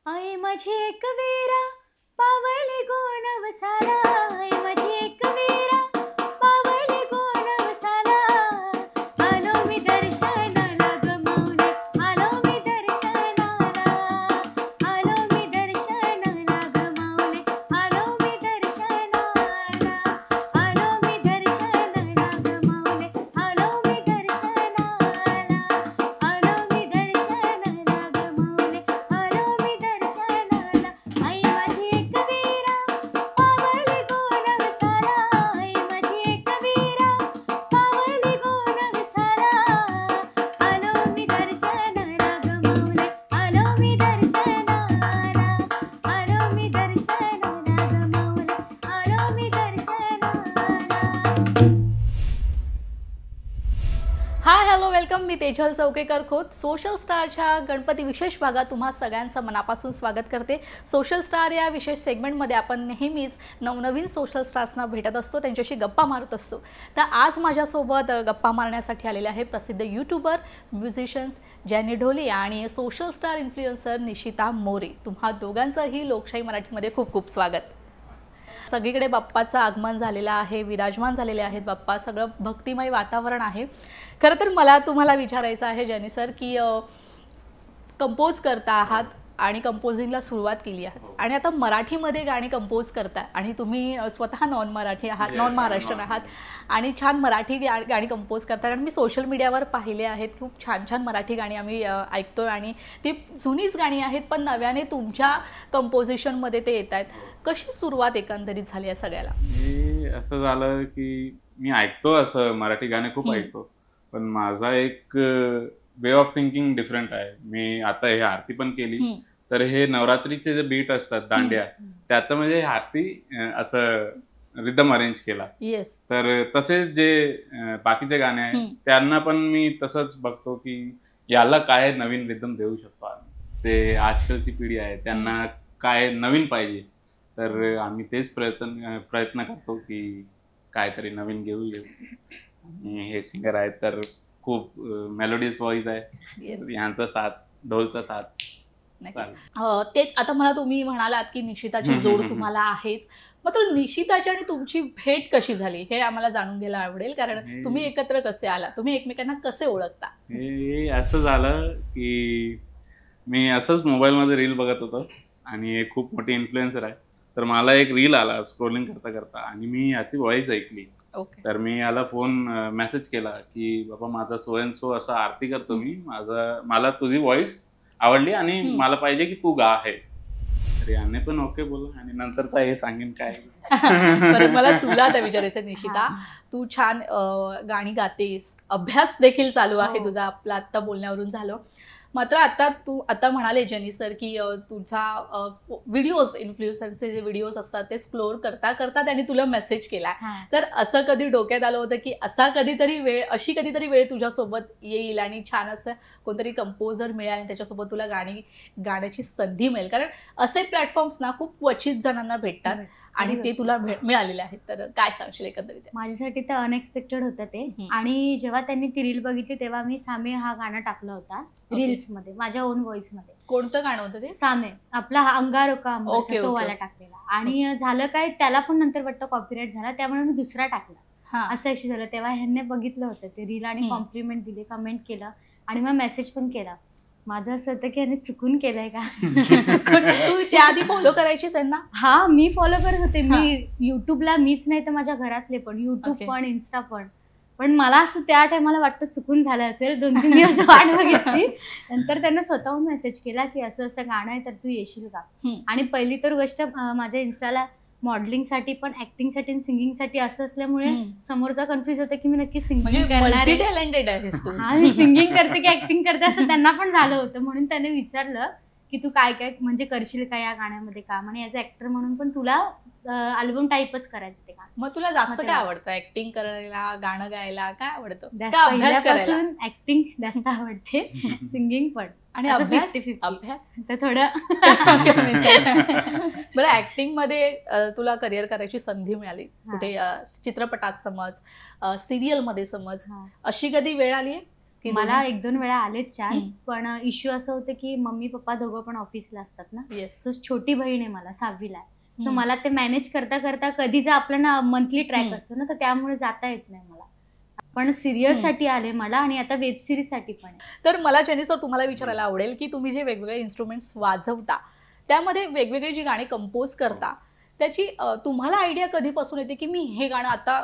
आई माझी एक वीरा पावली गोण वसाला, आई माझी एक वीरा पावली गोण वसाला. आलो मी दर्शनाला ग माऊली, आलो मी दर्शनाला, आलो मी दर्शनाला ग माऊली, आलो मी दर्शनाला, आलो मी दर्शनाला ग माऊली, आलो मी दर्शनाला, आलो मी दर्शनाला ग माऊली, आलो मी दर्शनाला. आई माझी एक वीरा पावली गोण वसाला, आई माझी एक वीरा पावली गोण वसाला. आलो मी दर्शनाला ग माऊली, आलो मी दर्शनाला, आलो मी दर्शनाला ग माऊली, आलो मी दर्शनाला. Hi hello welcome. मी तेजल चौकेकर खोत सोशल स्टारच्या गणपती विशेष भागात तुम्हा सगळ्यांचं मनापासून स्वागत करते. सोशल स्टार या विशेष सेगमेंटमध्ये आपण नेहमीच नवनवीन सोशल स्टार्सना भेटत असतो, त्यांच्याशी गप्पा मारत असतो. तर आज माझ्यासोबत गप्पा मारण्यासाठी आलेले आहे प्रसिद्ध यूट्यूबर, म्युझिशियन्स जॅनी ढोले आणि social star influencer Nishita More. तुम्हा दोघांचंही लोकशाही मराठीमध्ये खूप खूप स्वागत. सगळीकडे बाप्पाचं आगमन झालेलं आहे, विराजमान झालेले आहेत बाप्पा, सगळं भक्तिमय वातावरण आहे. खरं तर मला तुम्हाला विचारायचं आहे जॅनी सर की कंपोज करता आहात आणि कंपोजिंगला सुरुवात केली आहे आणि आता मराठीमध्ये गाणी कंपोज करता आणि तुम्ही स्वतः नॉन मराठी आहात, नॉन महाराष्ट्रीयन आहात आणि छान मराठी गाणी कंपोज करता. आणि मी सोशल मीडियावर पाहिले आहेत, खूप छान छान मराठी गाणी आम्ही ऐकतोय आणि ती जुनीच गाणी आहेत पण नव्याने तुमच्या कंपोजिशनमध्ये ते येत आहेत. कशी सुरुवात एकंदरीत झाली या सगळ्याला? असं झालं की मी ऐकतो, असं मराठी गाणे खूप ऐकतो, पण माझा एक वे ऑफ थिंकिंग डिफरंट आहे. मी आता हे आरती पण केली तर हे नवरात्रीचे जे बीट असतात दांड्या, त्याचं म्हणजे आरती असं रिदम अरेंज केला. तर तसेच जे बाकीचे गाणे आहेत त्यांना पण मी तसंच बघतो की याला काय नवीन रिदम देऊ शकतो आम्ही. ते आजकालची पिढी आहे, त्यांना काय नवीन पाहिजे, तर आम्ही तेच प्रयत्न करतो की काहीतरी नवीन घेऊ. हे सिंगर आहेत तर खूप मेलोडियस व्हॉइस आहे, यांचा साथ, ढोलचा साथ. तेच आता मला तुम्ही म्हणालात की निशिताची जोड तुम्हाला आहेच, मात्र निशिताची आणि तुमची भेट कशी झाली हे आम्हाला जाणून घ्यायला आवडेल. कारण तुम्ही एकत्र कसे आला, तुम्ही एकमेकांना कसे ओळखता? हे असं झालं की मी असंच मोबाईलमध्ये रील बघत होतो आणि खूप मोठी इन्फ्लुएन्सर आहे, तर मला एक रील आला स्क्रोलिंग करता करता आणि मी याची व्हॉइस ऐकली. तर मी याला फोन मेसेज केला की बाबा माझा सो अँड सो असं आरती करतो मी, मला तुझी व्हॉइस आवडली आणि मला पाहिजे की तू गा आहे. तर याने पण ओके बोला आणि नंतरचा हे सांगेन काय. मला तुला आता विचारायचं निशिता, तू छान गाणी गातेस, अभ्यास देखील चालू आहे तुझा, आपला आता बोलण्यावरून झालं. मात्र आता म्हणाले जॅनी सर की तुझा व्हिडिओज, इन्फ्लुएन्सरचे जे व्हिडिओज असतात ते एक्सप्लोर करता करता त्यांनी तुला मेसेज केला. तर असं कधी डोक्यात आलं होतं की अशी कधीतरी वेळ तुझ्यासोबत येईल आणि छान असं कोणतरी कंपोजर मिळेल आणि त्याच्यासोबत तुला गाण्याची संधी मिळेल? कारण असे प्लॅटफॉर्म्स ना खूप क्वचित जणांना भेटतात आणि ते तुला मिळालेले आहेत. तर काय सांगशील एकंदरीत? माझ्यासाठी तर अनएक्सपेक्टेड होतं ते. आणि जेव्हा त्यांनी ती रील बघितली तेव्हा मी सामे हा गाणं टाकला होता रील्स मध्ये, माझ्या ओन व्हॉइस मध्ये. कोणतं गाणं होतं ते? सामे, आपला अंगारो का तो वाला टाकलेला. आणि झालं काय, त्याला पण नंतर वाटतं कॉपीराईट झाला, त्यामुळे मी दुसरा टाकला. असं इश्यू झालं. तेव्हा ह्यांनी बघितलं होतं ते रील आणि कॉम्प्लिमेंट दिले, कमेंट केलं आणि मग मेसेज पण केला. माझं असं होतं की यांनी चुकून केलंय का? तू त्याआधी फॉलो करायचीस ना? हा, मी फॉलो करत होते. मी युट्यूबला, मीच नाही तर माझ्या घरातले पण, युट्यूब पण, इन्स्टा पण मला असं त्या टायमाला वाटतं चुकून झालं असेल. 2-3 दिवस वाट बघितली. नंतर त्यांना स्वतःहून मेसेज केला की असं असं गाणं आहे तर तू येशील का? आणि पहिली तर गोष्ट, माझ्या इन्स्टाला मॉडेलिंगसाठी पण, ऍक्टिंगसाठी आणि सिंगिंगसाठी असं असल्यामुळे समोरचा कन्फ्युज होतं की मी नक्की सिंगिंग करणार आहे. टॅलेंटेड आहेस तू. हा, मी सिंगिंग करते की ऍक्टिंग करते असं त्यांना पण झालं होतं. म्हणून त्याने विचारलं की तू काय काय म्हणजे करशील का या गाण्यामध्ये काम, आणि ॲज अ ऍक्टर म्हणून पण तुला अल्बम टाईपच करायचं ते गाणं. मग तुला जास्त काय आवडतं? ऍक्टिंग करायला, गाणं गायला काय आवडतं? पहिल्यापासून ऍक्टिंग जास्त आवडते, सिंगिंग पण. आणि अभ्यास तर थोडं. बरं, ऍक्टिंग मध्ये तुला करिअर करायची संधी मिळाली कुठे, चित्रपटात समज, सिरियल मध्ये समज, अशी कधी वेळ आली आहे? मला 1-2 वेळा आलेत चान्स, पण इश्यू असं होतं की मम्मी पप्पा दोघं पण ऑफिसला असतात ना. तो छोटी बहीण आहे मला, 6वीला आहे. सो मला ते मॅनेज करता करता कधी जर आपल्याला मंथली ट्रॅक असतो ना, तर त्यामुळे जाता येत नाही मला. पण सिरियल साठी आले मला, आणि आता वेब सिरीज साठी पण. तर मला जेनी सर तुम्हाला विचारायला आवडेल की तुम्ही जे वेगवेगळे इन्स्ट्रुमेंट्स वाजवता त्यामध्ये वेगवेगळी जी गाणी कंपोज करता त्याची तुम्हाला आयडिया कधीपासून येते की मी हे गाणं आता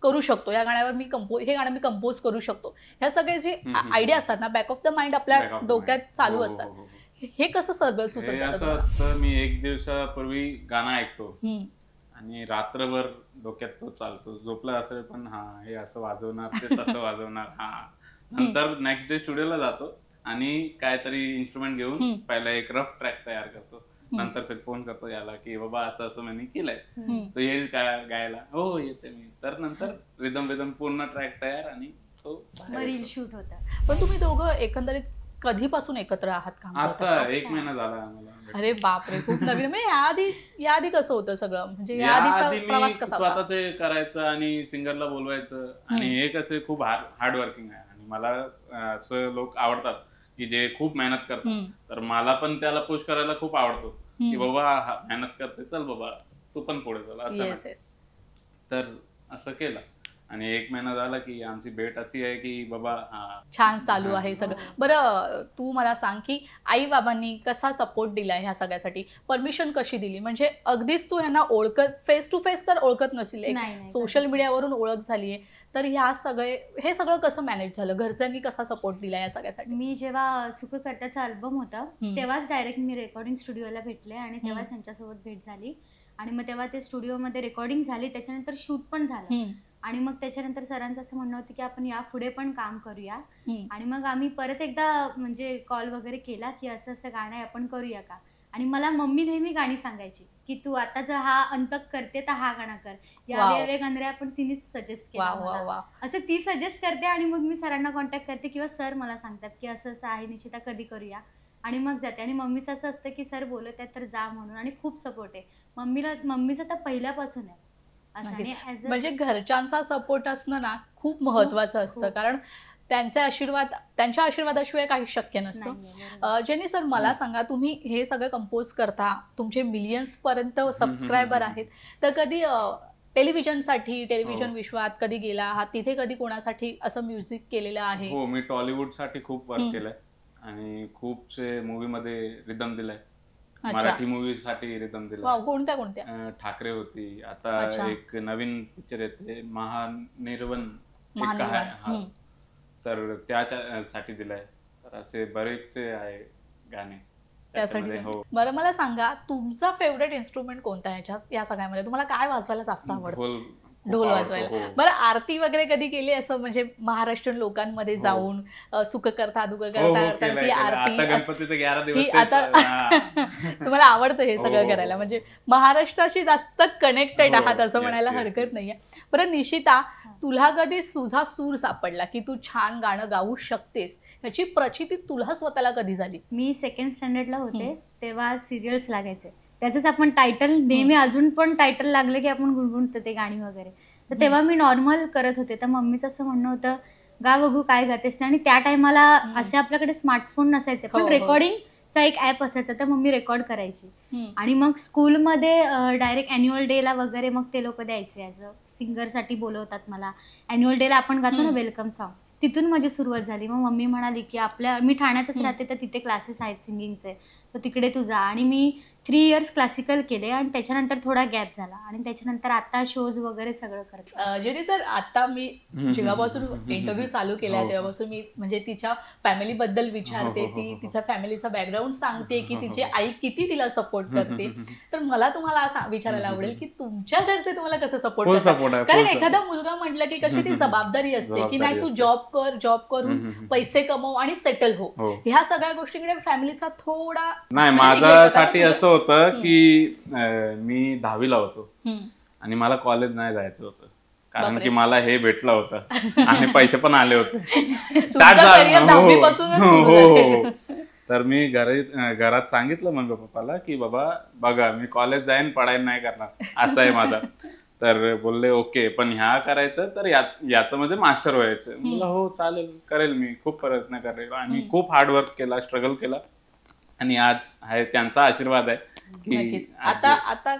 करू शकतो, या गाण्यावर हे गाणं मी कंपोज करू शकतो? ह्या सगळे जे आयडिया असतात ना, बॅक ऑफ द माइंड आपल्या डोक्यात चालू असतात, हे कसं सगळं सुचत असं असतं? मी 1 दिवसापूर्वी गाणं ऐकतो आणि रात्रभर डोक्यात तो चालतो, झोपला असेल पण हे असं वाजवणार, ते तसं वाजवणार. नंतर नेक्स्ट डे स्टुडिओला जातो आणि काहीतरी इन्स्ट्रुमेंट घेऊन पहिला एक रफ ट्रॅक तयार करतो. नंतर फिर फोन करतो याला की बाबा असं असं मी केलंय, तो येईल का गायला? हो येते मी. तर नंतर रिदम पूर्ण ट्रॅक तयार आणि तो रील शूट होता. पण तुम्ही दोघं एकंदरीत कधीपासून एकत्र आहात का? आता 1 महिना झाला आम्हाला. अरे बापरे, खूप नवीन. म्हणजे याआधी कसं होतं सगळं? म्हणजे याआधीचा प्रवास कसा होता? स्वतःचे करायचं आणि सिंगरला बोलवायचं, आणि हे कसे खूप हार्ड वर्किंग आहे आणि मला असं लोक आवडतात की जे खूप मेहनत करतात. तर मला पण त्याला पुश करायला खूप आवडतो की बाबा मेहनत करते, चल बाबा तू पण पुढे चल असं. तर असं केलं आणि 1 महिना झाला की आमची भेट अशी आहे की बाबा छान चालू आहे सगळं. बरं तू मला सांग की आई बाबांनी कसा सपोर्ट दिला ह्या सगळ्यासाठी? परमिशन कशी दिली? म्हणजे अगदीच तू ह्यांना ओळखत, फेस टू फेस तर ओळखत नसेल, सोशल मीडियावरून ओळख झालीये, तर हे सगळं कसं मॅनेज झालं? घरच्यांनी कसा सपोर्ट दिला या सगळ्यासाठी? मी जेव्हा सुखकर्त्याचा अल्बम होता तेव्हाच डायरेक्ट मी रेकॉर्डिंग स्टुडिओला भेटले आणि तेव्हाच त्यांच्यासोबत भेट झाली. आणि मग तेव्हा ते स्टुडिओमध्ये रेकॉर्डिंग झाली, त्याच्यानंतर शूट पण झालं. आणि मग त्याच्यानंतर सरांचं असं म्हणणं होतं की आपण यापुढे पण काम करूया. आणि मग आम्ही परत एकदा म्हणजे कॉल वगैरे केला की असं असं गाणं आहे, आपण करूया का? आणि मला मम्मी नेहमी गाणी सांगायची की तू आता जर हा अनप्लग करते तर हा गाणं कर, या वेवे गंधर्या पण तिनेच सजेस्ट केला. असं ती सजेस्ट करते आणि मग मी सरांना कॉन्टॅक्ट करते किंवा सर मला सांगतात की असं असं आहे निशिता, कधी करूया? आणि मग जाते. आणि मम्मीचं असं असतं की सर बोलत आहेत तर जा म्हणून, आणि खूप सपोर्ट आहे मम्मीचं तर पहिल्यापासून आहे. म्हणजे घरच्यांचा सपोर्ट असणं ना खूप महत्वाचं असतं, कारण त्यांच्या आशीर्वादाशिवाय काही शक्य नसतं. जेनी सर मला सांगा, तुम्ही हे सगळं कंपोज करता, तुमचे मिलियन्स पर्यंत सबस्क्रायबर आहेत, तर कधी टेलिव्हिजन विश्वात कधी गेला आहात? तिथे कधी कोणासाठी असं म्युझिक केलेलं आहे? हो, मी टॉलिवूड साठी खूप वर्क केलंय आणि खूपसे मूवी मध्ये रिदम दिलाय. मराठी मूवी साठी रिदम दिला. कोणत्या? ठाकरे होती, आता एक नवीन पिक्चर येते महानिर्वाण, तर त्यासाठी दिलाय. तर असे बरेचसे आहे गाणे त्यासाठी. बरं मला सांगा, तुमचा फेवरेट इन्स्ट्रुमेंट कोणता आहे या सगळ्यामध्ये? तुम्हाला काय वाजवायला जास्त आवडतं? ढोल वाजवायला. बरं आरती वगैरे कधी केली असं, म्हणजे महाराष्ट्रीयन लोकांमध्ये जाऊन सुख करता दुःख करता ती आरती आता तुम्हाला आवडतं हे सगळं करायला? म्हणजे महाराष्ट्राशी जास्त कनेक्टेड आहात असं म्हणायला हरकत नाहीये. बरं निशिता, तुला कधी तुझा सूर सापडला की तू छान गाणं गाऊ शकतेस, याची प्रचिती तुला स्वतःला कधी झाली? मी 2nd स्टँडर्डला होते तेव्हा सिरियल्स लागायचे, त्याचंच आपण टायटल नेहमी अजून पण टायटल लागलं की आपण गुणगुणतो ते गाणी वगैरे. तर तेव्हा मी नॉर्मल करत होते, तर मम्मीचं असं म्हणणं होतं गा बघू काय गातेस. आणि त्या टायमाला असे आपल्याकडे स्मार्टफोन नसायचे, पण रेकॉर्डिंगचा एक ऍप असायचा, तर मम्मी रेकॉर्ड करायची. आणि मग स्कूलमध्ये डायरेक्ट अॅन्युअल डेला वगैरे मग ते लोक द्यायचे, ॲज अ सिंगरसाठी बोलवतात मला. अॅन्युअल डेला आपण गातो ना वेलकम सॉन्ग, तिथून माझी सुरुवात झाली. मग मम्मी म्हणाली की मी ठाण्यातच राहते तर तिथे क्लासेस आहेत सिंगिंगचे, तर तिकडे तू जा. आणि मी 3 इयर्स क्लासिकल केले आणि त्याच्यानंतर थोडा गॅप झाला आणि त्याच्यानंतर आता शोज वगैरे सगळं करते. जेनी सर, आता मी जेव्हापासून इंटरव्ह्यू चालू केला तेव्हापासून मी म्हणजे तिच्या फॅमिली बद्दल विचारते, ती तिच्या फॅमिलीचा बॅकग्राऊंड सांगते की तिची आई किती तिला सपोर्ट करते. तर मला तुम्हाला विचारायला आवडेल की तुमच्या घरचे तुम्हाला कसं सपोर्ट करतात? कारण एखादा मुलगा म्हटलं की कशी ती जबाबदारी असते की नाही तू जॉब करून पैसे कमव आणि सेटल हो, ह्या सगळ्या गोष्टीकडे फॅमिलीचा थोडा नाही. माझ्यासाठी असं होतं की मी 10वीला होतो आणि मला कॉलेज नाही जायचं होतं, कारण की मला हे भेटलं होतं आणि पैसे पण आले होते. तर मी घरात सांगितलं मम्मी पप्पाला की बाबा बघा, मी कॉलेज जाईन, पढाई नाही करणार, असं आहे माझा. तर बोलले ओके पण ह्या करायचं तर याचं म्हणजे मास्टर व्हायचं. मला हो चालेल, करेल, मी खूप प्रयत्न करेल आणि खूप हार्डवर्क केला, स्ट्रगल केला आणि आज आहे त्यांचा आशीर्वाद आहे की आता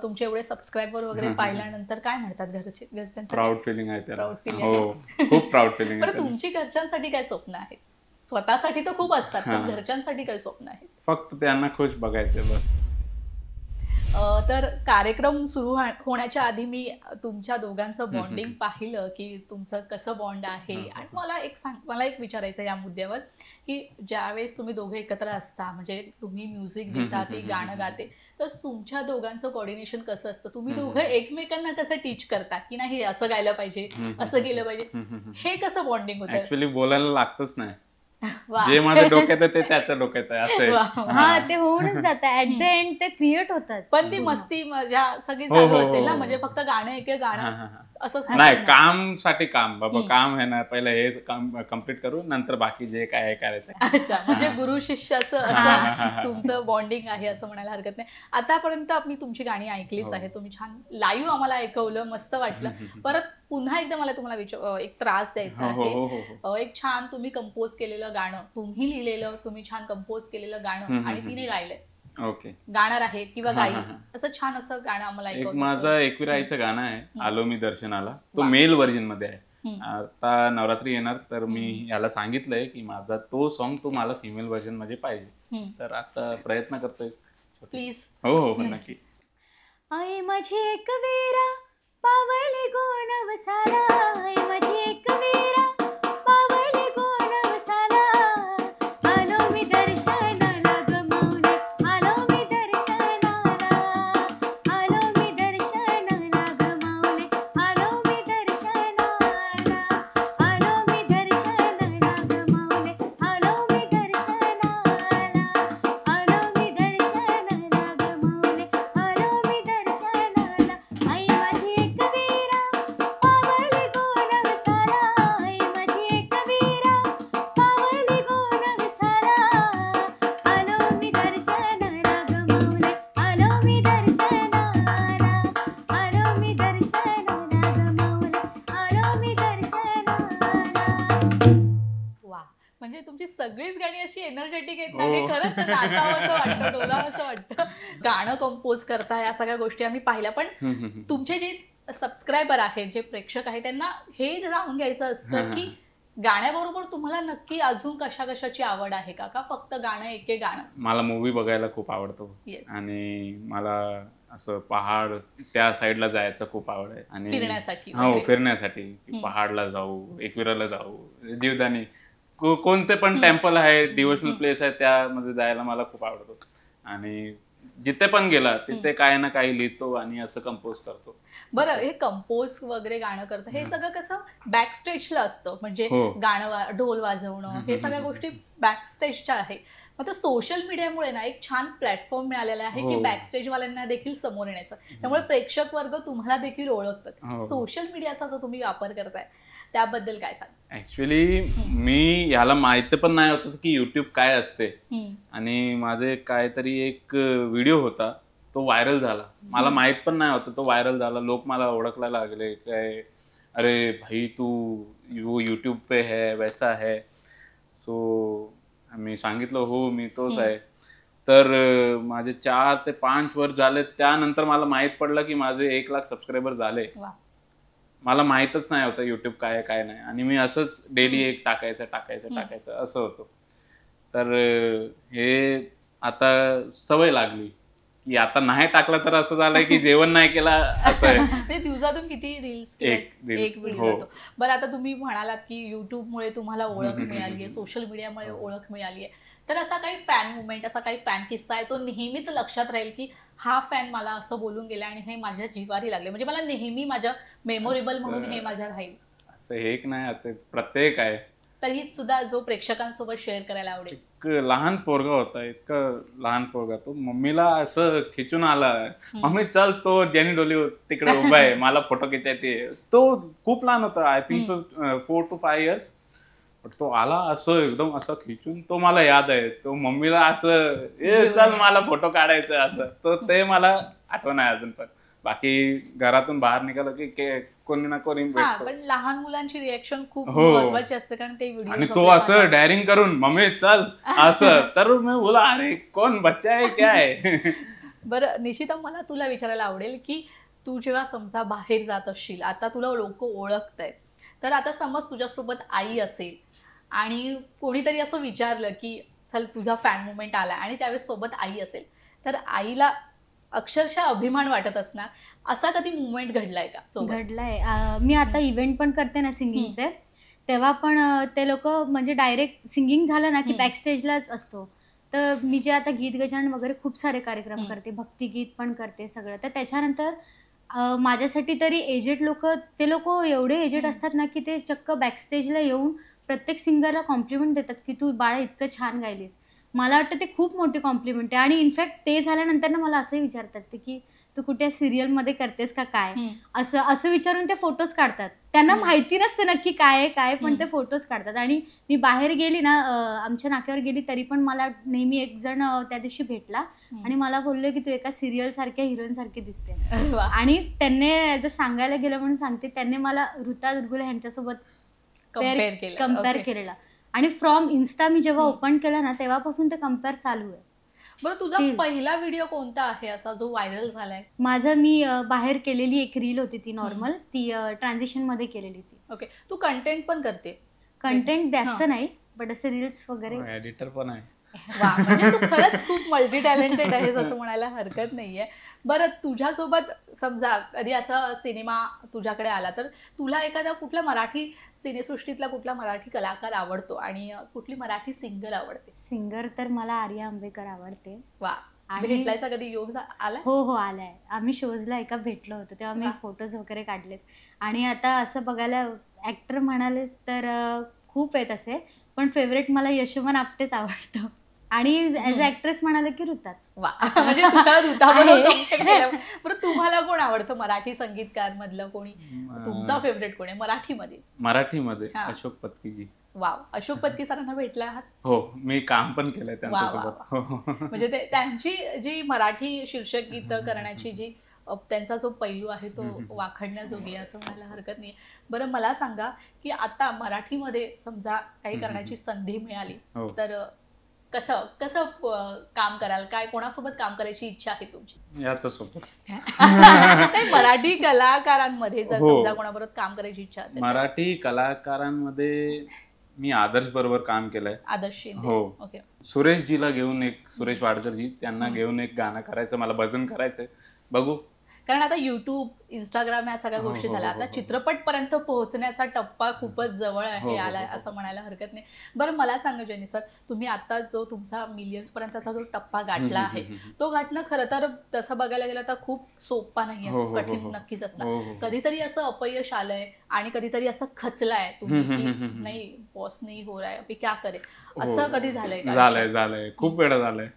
तुमचे एवढे सबस्क्रायबर वगैरे पाहिल्यानंतर काय म्हणतात घरच्यांसाठी? प्राऊड फिलिंग आहे त्याला. प्राऊड फिलिंग हो, खूप प्राऊड फिलिंग आहे. तुमची घरच्यांसाठी काय स्वप्न आहेत? स्वतःसाठी तर खूप असतात, पण घरच्यांसाठी काय स्वप्न आहेत? फक्त त्यांना खुश बघायचं बस. तर कार्यक्रम सुरू होण्याच्या आधी मी तुमच्या दोघांचं बॉन्डिंग पाहिलं की तुमचं कसं बॉन्ड आहे. आणि मला एक विचारायचं या मुद्द्यावर की ज्यावेळेस तुम्ही दोघे एकत्र असता, म्हणजे तुम्ही म्युझिक देता, ते गाणं गाते, तर तुमच्या दोघांचं कोऑर्डिनेशन कसं असतं? तुम्ही दोघं एकमेकांना कसं टीच करता की नाही असं गायला पाहिजे, असं केलं पाहिजे, हे कसं बॉन्डिंग होतं? ऍक्च्युअली बोलायला लागतच नाही. जे माझ्या डोक्यात आहे ते त्याच्या डोक्यात आहे असं. हा, ते होऊनच जातं ऍट द एंड, ते क्रिएट होतात. पण ती मस्ती मजा सगळी चालू असेल ना, म्हणजे फक्त गाणं एक गाणं असंच नाही. काम साठी काम बाबा, काम आहे ना, पहिलं हे काम कम्प्लीट करू, नंतर बाकी जे काय आहे करायचं. अच्छा, म्हणजे गुरु शिष्याचं असं तुमचं बॉन्डिंग आहे असं म्हणायला हरकत नाही. आतापर्यंत मी तुमची गाणी ऐकलीच आहे, तुम्ही छान लाईव्ह आम्हाला ऐकवलं, मस्त वाटलं. परत पुन्हा एकदा मला तुम्हाला एक त्रास द्यायचा आहे. एक छान तुम्ही कंपोज केलेलं गाणं, तुम्ही लिहिलेलं, तुम्ही छान कंपोज केलेलं गाणं आणि तिने गायलंय, ओके, गाणार आहे किंवा गाईल, असं छान असं गाणं आम्हाला एक माझं एकविराईचं गाणं आहे, आलो मी दर्शनाला, तो मेल व्हर्जन मध्ये आहे. आता नवरात्री येणार तर मी याला सांगितलंय की माझा तो सॉन्ग तो मला फिमेल व्हर्जन मध्ये पाहिजे, तर आता प्रयत्न करतोय. प्लीज. हो हो नक्की. आई माझी एक वीरा पावली गोण वसाला, आई माझी एक वीरा पावली गोण वसाला, आलो मी दर्शनाला ग माऊली, आलो मी दर्शनाला, आलो मी दर्शनाला ग माऊली, आलो मी दर्शनाला, आलो मी दर्शनाला ग माऊली, आलो मी दर्शनाला, आलो मी दर्शनाला ग माऊली, आलो मी दर्शनाला. आई माझी एक वीरा पावली गोण वसाला, आई माझी एक वीरा पावली गोण वसाला, आलो मी दर्शनाला ग माऊली, आलो मी दर्शनाला, आलो मी दर्शनाला ग माऊली, आलो मी दर्शनाला. वा, म्हणजे तुमची सगळीच गाणी अशी एनर्जेटिक आहेत ना, की खरंच नाचावं असं वाटतं, डोलावं असं वाटतं. गाणं कंपोज करता, या सगळ्या गोष्टी आम्ही पाहिल्या, पण तुमचे जे सबस्क्रायबर आहेत, जे प्रेक्षक आहेत, त्यांना हे जाणून घ्यायचं असतं की गाण्याबरोबर तुम्हाला नक्की अजून कशाची आवड आहे का फक्त गाणं एक गाणं? मला मूवी बघायला खूप आवडतो आणि मला असं पहाड त्या साईडला जायचं खूप आवड आहे आणि फिरण्यासाठी. हो, फिरण्यासाठी पहाडला जाऊ, एकविराला जाऊ, जीवदानी, कोणते पण टेम्पल आहे, डिव्होशनल प्लेस आहे, त्यामध्ये जायला मला खूप आवडतो. आणि जिथे पण गेला तिथे काही ना काही लिहितो आणि असं कंपोज करतो. बरं, हे कंपोज वगैरे गाणं करतं, हे सगळं कसं बॅक स्टेजला असतं, म्हणजे गाणं, ढोल वाजवणं, हे सगळ्या गोष्टी बॅक स्टेजच्या आहे. आता सोशल मीडियामुळे ना एक छान प्लॅटफॉर्म मिळालेला आहे की बॅक स्टेज वाल्यांना देखील समोर येण्याचं, त्यामुळे प्रेक्षक वर्ग तुम्हाला देखील ओळखतात. सोशल मीडियाचा जो तुम्ही वापर करताय त्याबद्दल काय सांग? ऍक्च्युली मी याला माहिती पण नाही होतं की युट्यूब काय असते, आणि माझे काहीतरी एक व्हिडिओ होता, तो व्हायरल झाला, मला माहित पण नाही होतं, तो व्हायरल झाला, लोक मला ओळखायला लागले, काय अरे भाई तू वो यूट्यूब पे है, वैसा है. सो मी सांगितलं हो मी तोच आहे. तर माझे 4 ते 5 वर्ष झाले, त्यानंतर मला माहित पडलं की माझे 1 लाख सबस्क्रायबर झाले. मला माहीतच नाही होतं युट्यूब काय आहे काय नाही, आणि मी असंच डेली एक टाकायचं असं होतं. तर हे आता सवय लागली की आता नाही टाकलं तर असं झालंय की जेवण नाही केला असं आहे. दिवसातून किती रील्स? एक व्हिडिओ. बरं, आता तुम्ही म्हणालात की युट्यूबमुळे तुम्हाला ओळख मिळाली आहे, सोशल मीडियामुळे ओळख मिळाली आहे, तर असा काही फॅन मुवमेंट, असा काही फॅन किस्सा आहे तो नेहमीच लक्षात राहील की हा फॅन मला असं बोलून गेला आणि हे माझ्या जिव्हारी लागले, म्हणजे मला नेहमी माझ्या मेमोरेबल म्हणून हे माझं राहील? असं एक नाही, आता प्रत्येक आहे, तरी सुद्धा जो प्रेक्षकांसोबत शेअर करायला आवडेल. एक लहान पोरगा होता, इतकं लहान पोरगा, तो मम्मीला असं खिचून आला, मम्मी चल तो जेनी डोली तिकडे उभा आहे, मला फोटो घ्यायचे. तो खूप लहान होता, I think so 4 to 5 years. तो आला असं एकदम असं खिचून, तो मला याद आहे, तो मम्मीला असं चल मला फोटो काढायचं असं, तो ते मला आठवण आहे अजून पण. बाकी घरातून बाहेर निघालं की कोणी ना कोणी भेटतो. पण लहान मुलांची रिएक्शन खूप हो. महत्वाची असते, कारण ते व्हिडिओ आणि तो असं डायरिंग करून मम्मी चल असं, तर मी बोला अरे कोण बच्चा आहे क्या आहे. बरं निशिता, मला तुला विचारायला आवडेल की तू जेव्हा समजा बाहेर जात असशील, आता तुला लोक ओळखतायत, तर आता समज तुझ्यासोबत आई असेल आणि कोणीतरी असं विचारलं की चल तुझा फॅन मुवमेंट आला आणि त्यावेळेस सोबत आई असेल, तर आईला अक्षरशः अभिमान वाटत असणार. असा कधी मुवमेंट घडलाय का सोबत? घडलाय. मी आता इव्हेंट पण करते ना सिंगिंगचे, तेव्हा पण ते लोक म्हणजे डायरेक्ट सिंगिंग झालं ना की बॅक स्टेजलाच असतो. तर मी जे आता गीत गजानन वगैरे खूप सारे कार्यक्रम करते, भक्तिगीत पण करते सगळं, तर त्याच्यानंतर माझ्यासाठी तरी एजेड लोक, ते लोक एवढे एजेड असतात ना की ते चक्क बॅक स्टेजला येऊन प्रत्येक सिंगरला कॉम्प्लिमेंट देतात की तू बाळा इतकं छान गायलीस. मला वाटतं ते खूप मोठी कॉम्प्लिमेंट आहे. आणि इनफॅक्ट ते झाल्यानंतर ना मला असंही विचारतात ते की तू कुठे सिरियलमध्ये करतेस का काय, असं विचारून ते फोटोज काढतात. त्यांना माहिती नसतं नक्की काय काय, पण ते फोटोज काढतात. आणि मी बाहेर गेली ना, आमच्या नाक्यावर गेली तरी पण मला नेहमी एक जण त्या दिवशी भेटला आणि मला बोलले की तू एका सिरियल सारख्या हिरोईन सारखी दिसते. आणि त्यांनी जर सांगायला गेलं म्हणून सांगते, त्यांनी मला ऋता दुर्गुले यांच्यासोबत कम्पेअर केलेला. आणि फ्रॉम इन्स्टा मी जेव्हा ओपन केला ना तेव्हापासून ते कम्पेअर चालू आहे. बरं, तुझा पहिला व्हिडिओ कोणता आहे असा जो व्हायरल झालाय? माझं मी बाहेर केलेली एक रील होती, ती नॉर्मल, ती ट्रान्झिशन मध्ये केलेली ती. ओके, तू कंटेंट पण करते? कंटेंट जास्त नाही, बट असे रील्स वगैरे. एडिटर पण आहे. वा, म्हणजे तू खरंच खूप मल्टी टॅलेंटेड आहेस असं म्हणायला हरकत नाहीये. बरं, तुझ्यासोबत समजा कधी असा सिनेमा तुझ्याकडे आला, तर तुला एखादा कुठला मराठी सिनेसृष्टीतला कुठला मराठी कलाकार आवडतो आणि कुठली मराठी सिंगर आवडते? सिंगर तर मला आर्या आंबेकर आवडते. वा, भेटलायचा कधी योग आला? हो आलाय. आम्ही शोजला एका भेटलो होतो, तेव्हा मी फोटोज वगैरे काढलेत. आणि आता असं बघायला ऍक्टर म्हणाले तर खूप आहेत असे, पण फेवरेट मला यशवंत आपटेच आवडतो. आणि ऍज अ ऍक्ट्रेस म्हणाले की ऋताच. वा, म्हणजे बरं, तुम्हाला कोण आवडतं मराठी संगीतकार मधलं? कोणी तुमचा फेवरेट कोण आहे मराठीमध्ये? मराठीमध्ये अशोक पत्की. वाव, अशोक पत्की सरांना भेटला आहात? हो, मी काम पण केलंय त्यांच्यासोबत. म्हणजे त्यांची जी मराठी शीर्षक गीत करण्याची जी त्यांचा जो पैलू आहे तो वाखाणण्याजोगी असं म्हणायला हरकत नाही. बरं, मला सांगा की आता मराठीमध्ये समजा काही करण्याची संधी मिळाली तर कसं कसं काम कराल? काय, कोणासोबत काम करायची इच्छा आहे तुमची? याच्यासोबत मराठी कलाकारांमध्ये जर समजा कोणाबरोबर काम करायची इच्छा असेल? मराठी कलाकारांमध्ये मी आदर्श बरोबर काम केलंय. आदर्श? हो. ओके. सुरेशजीला घेऊन, एक सुरेश वाडकरजी, त्यांना घेऊन एक गाणं करायचं, मला भजन करायचंय. बघू. कारण आता युट्यूब, इंस्टाग्राम ह्या सगळ्या गोष्टी झाल्या, आता चित्रपट पर्यंत पोहोचण्याचा टप्पा खूपच जवळ आहे आलाय असं म्हणायला हरकत नाही. बरं, मला सांगा जेनी सर, तुम्ही आता जो तुमचा मिलियन्स पर्यंतचा जो टप्पा गाठला आहे, तो गाठणं खरं तर तसं बघायला गेलं तर खूप सोपा नाहीये, कठीण नक्कीच असणार. कधीतरी असं अपयश आलंय आणि कधीतरी असं खचलाय तुम्ही की नाही बॉस नाही हो रहा है, अभी क्या करे, असं कधी झालंय? झालंय, खूप वेळा झालंय.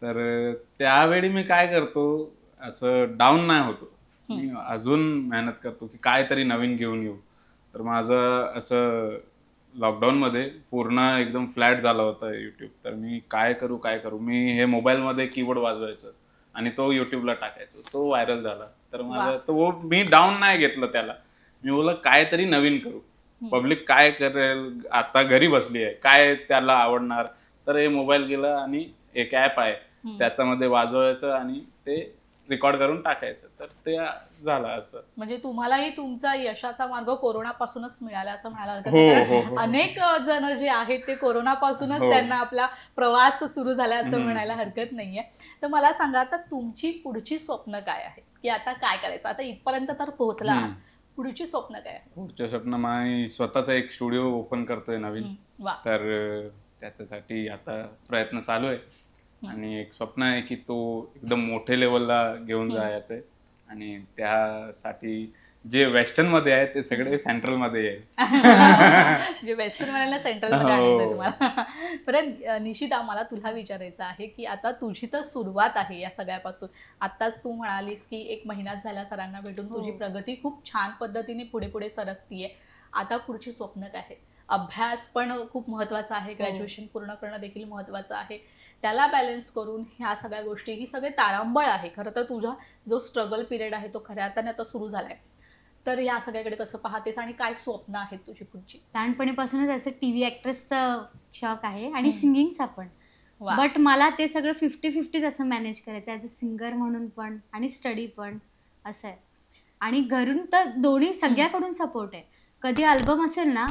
तर त्यावेळी मी काय करतो, असं डाऊन नाही होतो, मी अजून मेहनत करतो की काय तरी नवीन घेऊन येऊ. तर माझं असं लॉकडाऊनमध्ये पूर्ण एकदम फ्लॅट झालं होतं युट्यूब. तर मी काय करू, मी हे मोबाईलमध्ये कीबोर्ड वाजवायचं आणि तो युट्यूबला टाकायचो, तो व्हायरल झाला. तर माझं तो मी डाऊन नाही घेतलं त्याला, मी बोललं काय तरी नवीन करू, पब्लिक काय करेल, आता घरी बसली आहे, काय त्याला आवडणार. तर हे मोबाईल गेला आणि एक ॲप आहे त्याच्यामध्ये वाजवायचं आणि ते रेकॉर्ड करून टाकायचं. तर ते झालं असं. म्हणजे तुम्हालाही तुमचा यशाचा मार्ग कोरोनापासूनच मिळाला असं म्हणायला हरकत नाही. अनेक जण जे आहेत ते कोरोनापासूनच त्यांना आपला प्रवास सुरू झाला असं म्हणायला हरकत नाहीये. तर मला सांगा, आता तुमची पुढची स्वप्न काय आहे, की आता काय करायचं? आता इथपर्यंत तर पोहोचला, पुढची स्वप्न काय आहे? पुढच्या स्वप्न मी स्वतःचा एक स्टुडिओ ओपन करतोय नवीन. तर त्याच्यासाठी आता प्रयत्न चालू आहे आणि एक स्वप्न आहे की तो एकदम मोठे लेवलला घेऊन जायचं आहे. आणि त्यासाठी जे वेस्टर्न मध्ये आहे ते सगळे सेंट्रल मध्ये आहे. जे वेस्टर्न मध्ये सेंट्रल मध्ये आणायचं तुम्हाला. परत निशिता, मला तुला विचारायचं आहे की आता तुझी तर सुरुवात आहे या सगळ्यापासून. आताच तू म्हणालीस की 1 महिन्यात झाला सरांना भेटून, तुझी प्रगती खूप छान पद्धतीने पुढे पुढे सरकतीये. आता पुढची स्वप्न काय आहे? अभ्यास पण खूप महत्वाचा आहे, ग्रॅज्युएशन पूर्ण करणं देखील महत्वाचं आहे. त्याला बॅलन्स करून ह्या सगळ्या गोष्टी, ही सगळे तारांबळ आहे. खरं तर तुझा जो स्ट्रगल पिरियड आहे तो खऱ्या अर्थाने आता सुरू झालाय. तर या सगळ्याकडे कसं पाहतेस आणि काय स्वप्न आहेत तुझी पुढची? लहानपणीपासूनच असं टीव्ही ॲक्ट्रेसचा शौक आहे आणि सिंगिंगचा पण. वा. बट मला ते सगळं 50-50 असं मॅनेज करायचं, ॲज अ सिंगर म्हणून पण आणि स्टडी पण असं आहे. आणि घरून तर दोन्ही सगळ्याकडून सपोर्ट आहे. कधी अल्बम असेल ना,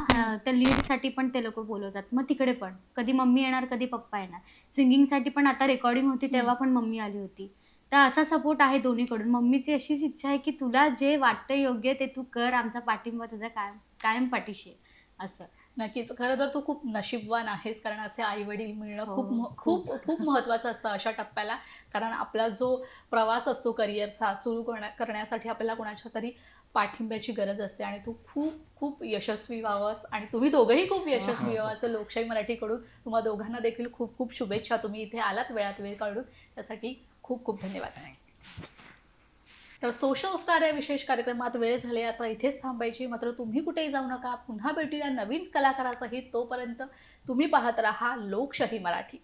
त्या लीडसाठी पण ते लोक बोलवतात, मग तिकडे पण कधी मम्मी येणार, कधी पप्पा येणार. सिंगिंगसाठी पण आता रेकॉर्डिंग होती तेव्हा पण मम्मी आली होती. तर असा सपोर्ट आहे दोन्हीकडून. मम्मीची अशीच इच्छा आहे की तुला जे वाटतं योग्य ते तू कर, आमचा पाठिंबा तुझा कायम कायम पाठीशी आहे असं. नक्कीच. खरं तर तू खूप नशीबवान आहेस, कारण असे आई वडील मिळणं हो, खूप खूप खूप महत्त्वाचं असतं अशा टप्प्याला. कारण आपला जो प्रवास असतो करिअरचा सुरू करण्यासाठी आपल्याला कोणाच्या तरी पाठिंब्याची गरज असते आणि तू खूप खूप यशस्वी व्हावंस आणि तुम्ही दोघंही खूप यशस्वी व्हावं असं लोकशाही मराठीकडून तुम्हा दोघांना देखील खूप खूप शुभेच्छा. तुम्ही इथे आलात वेळात वेळ काढून, त्यासाठी खूप खूप धन्यवाद. तर सोशल स्टार या विशेष कार्यक्रमात वेळ झाली आता इथेच थांबायची. मात्र तुम्ही कुठेही जाऊ नका, पुन्हा भेटूया नवीन कलाकारासहित. तोपर्यंत तुम्ही पाहत राहा लोकशाही मराठी.